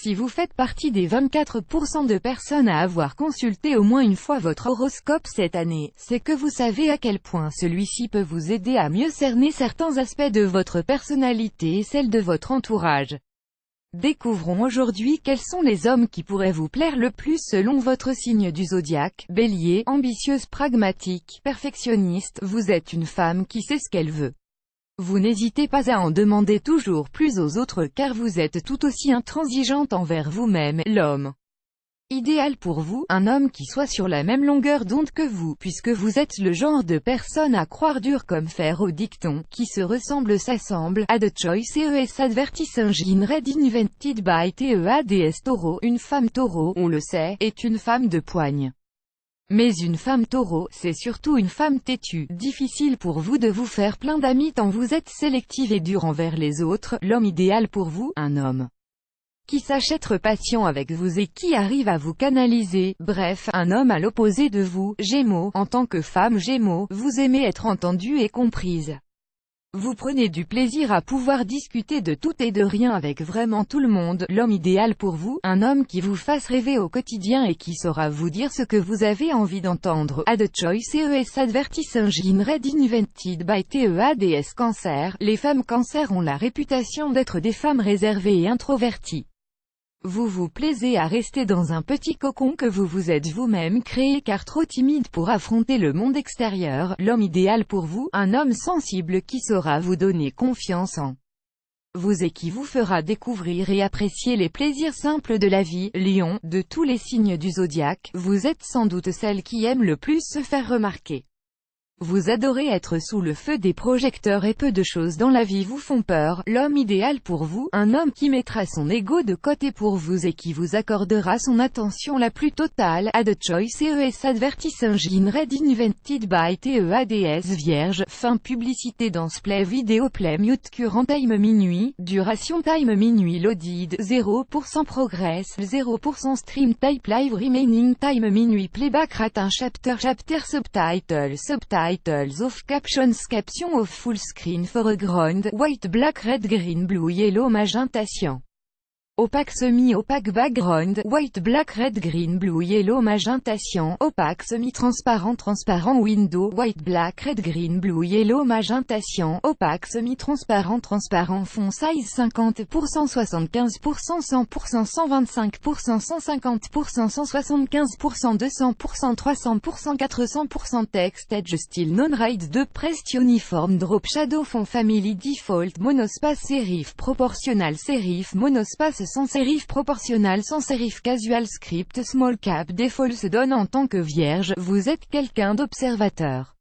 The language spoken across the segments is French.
Si vous faites partie des 24% de personnes à avoir consulté au moins une fois votre horoscope cette année, c'est que vous savez à quel point celui-ci peut vous aider à mieux cerner certains aspects de votre personnalité et celle de votre entourage. Découvrons aujourd'hui quels sont les hommes qui pourraient vous plaire le plus selon votre signe du zodiaque. Bélier, ambitieuse, pragmatique, perfectionniste, vous êtes une femme qui sait ce qu'elle veut. Vous n'hésitez pas à en demander toujours plus aux autres car vous êtes tout aussi intransigeante envers vous-même. L'homme idéal pour vous, un homme qui soit sur la même longueur d'onde que vous, puisque vous êtes le genre de personne à croire dur comme fer au dicton, qui se ressemble s'assemble, à The Choice ES Advertising Red Invented by TEADS Taureau. Une femme taureau, on le sait, est une femme de poigne. Mais une femme taureau, c'est surtout une femme têtue. Difficile pour vous de vous faire plein d'amis tant vous êtes sélective et dure envers les autres. L'homme idéal pour vous, un homme qui sache être patient avec vous et qui arrive à vous canaliser. Bref, un homme à l'opposé de vous. Gémeaux, en tant que femme Gémeaux, vous aimez être entendue et comprise. Vous prenez du plaisir à pouvoir discuter de tout et de rien avec vraiment tout le monde. L'homme idéal pour vous, un homme qui vous fasse rêver au quotidien et qui saura vous dire ce que vous avez envie d'entendre. À The Choice ES Advertising Red Invented by TEADS Cancer. Les femmes Cancer ont la réputation d'être des femmes réservées et introverties. Vous vous plaisez à rester dans un petit cocon que vous vous êtes vous-même créé car trop timide pour affronter le monde extérieur. L'homme idéal pour vous, un homme sensible qui saura vous donner confiance en vous et qui vous fera découvrir et apprécier les plaisirs simples de la vie. Lion, de tous les signes du zodiaque, vous êtes sans doute celle qui aime le plus se faire remarquer. Vous adorez être sous le feu des projecteurs et peu de choses dans la vie vous font peur. L'homme idéal pour vous, un homme qui mettra son ego de côté pour vous et qui vous accordera son attention la plus totale. À The Choice ES Advertising Red Invented by TEADS Vierge, fin publicité dans play vidéo play mute current time minuit, duration time minuit loaded, 0% progress, 0% stream type live remaining time minuit playback rate un chapter subtitles of caption of full screen foreground, white black red green blue yellow magenta cyan. Opaque semi-opaque background, white black red green blue yellow magenta cyan. Opaque semi-transparent transparent window, white black red green blue yellow magenta cyan. Opaque semi-transparent transparent fond size 50%, 75%, 100%, 125%, 150%, 175%, 200%, 300%, 400%. Text edge style non-ride 2 pressed uniform drop shadow fond family default monospace serif proportional serif monospace sans sérif proportionnel sans sérif casual script small cap default se donne en tant que vierge, vous êtes quelqu'un d'observateur.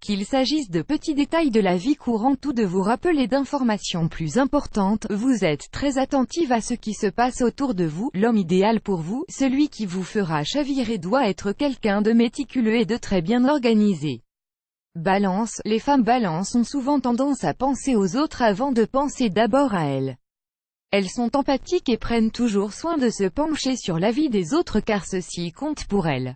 Qu'il s'agisse de petits détails de la vie courante ou de vous rappeler d'informations plus importantes, vous êtes très attentive à ce qui se passe autour de vous. L'homme idéal pour vous, celui qui vous fera chavirer doit être quelqu'un de méticuleux et de très bien organisé. Balance, les femmes Balance ont souvent tendance à penser aux autres avant de penser d'abord à elles. Elles sont empathiques et prennent toujours soin de se pencher sur la vie des autres car ceci compte pour elles.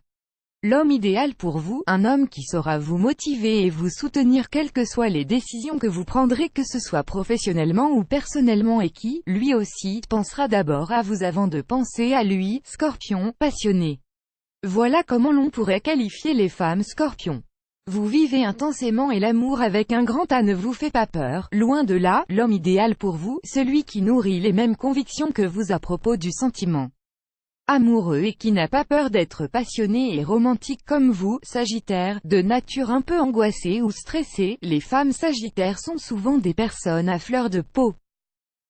L'homme idéal pour vous, un homme qui saura vous motiver et vous soutenir quelles que soient les décisions que vous prendrez que ce soit professionnellement ou personnellement et qui, lui aussi, pensera d'abord à vous avant de penser à lui. Scorpion, passionné. Voilà comment l'on pourrait qualifier les femmes Scorpion. Vous vivez intensément et l'amour avec un grand A ne vous fait pas peur, loin de là. L'homme idéal pour vous, celui qui nourrit les mêmes convictions que vous à propos du sentiment amoureux et qui n'a pas peur d'être passionné et romantique comme vous. Sagittaire, de nature un peu angoissée ou stressée, les femmes sagittaires sont souvent des personnes à fleur de peau.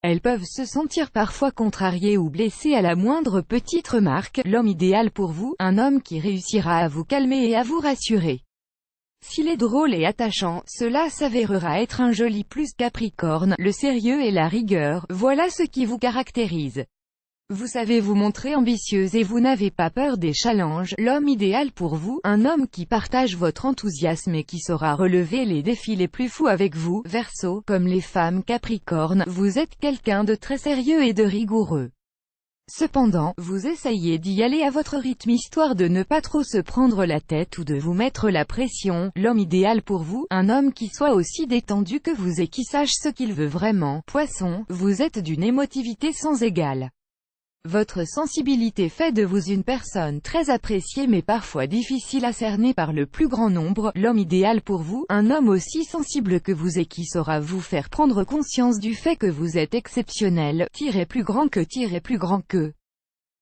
Elles peuvent se sentir parfois contrariées ou blessées à la moindre petite remarque. L'homme idéal pour vous, un homme qui réussira à vous calmer et à vous rassurer. S'il est drôle et attachant, cela s'avérera être un joli plus Capricorne, le sérieux et la rigueur, voilà ce qui vous caractérise. Vous savez vous montrer ambitieuse et vous n'avez pas peur des challenges. L'homme idéal pour vous, un homme qui partage votre enthousiasme et qui saura relever les défis les plus fous avec vous. Verseau, comme les femmes Capricorne, vous êtes quelqu'un de très sérieux et de rigoureux. Cependant, vous essayez d'y aller à votre rythme histoire de ne pas trop se prendre la tête ou de vous mettre la pression. L'homme idéal pour vous, un homme qui soit aussi détendu que vous et qui sache ce qu'il veut vraiment. Poisson, vous êtes d'une émotivité sans égale. Votre sensibilité fait de vous une personne très appréciée mais parfois difficile à cerner par le plus grand nombre. L'homme idéal pour vous, un homme aussi sensible que vous et qui saura vous faire prendre conscience du fait que vous êtes exceptionnel, plus grand que.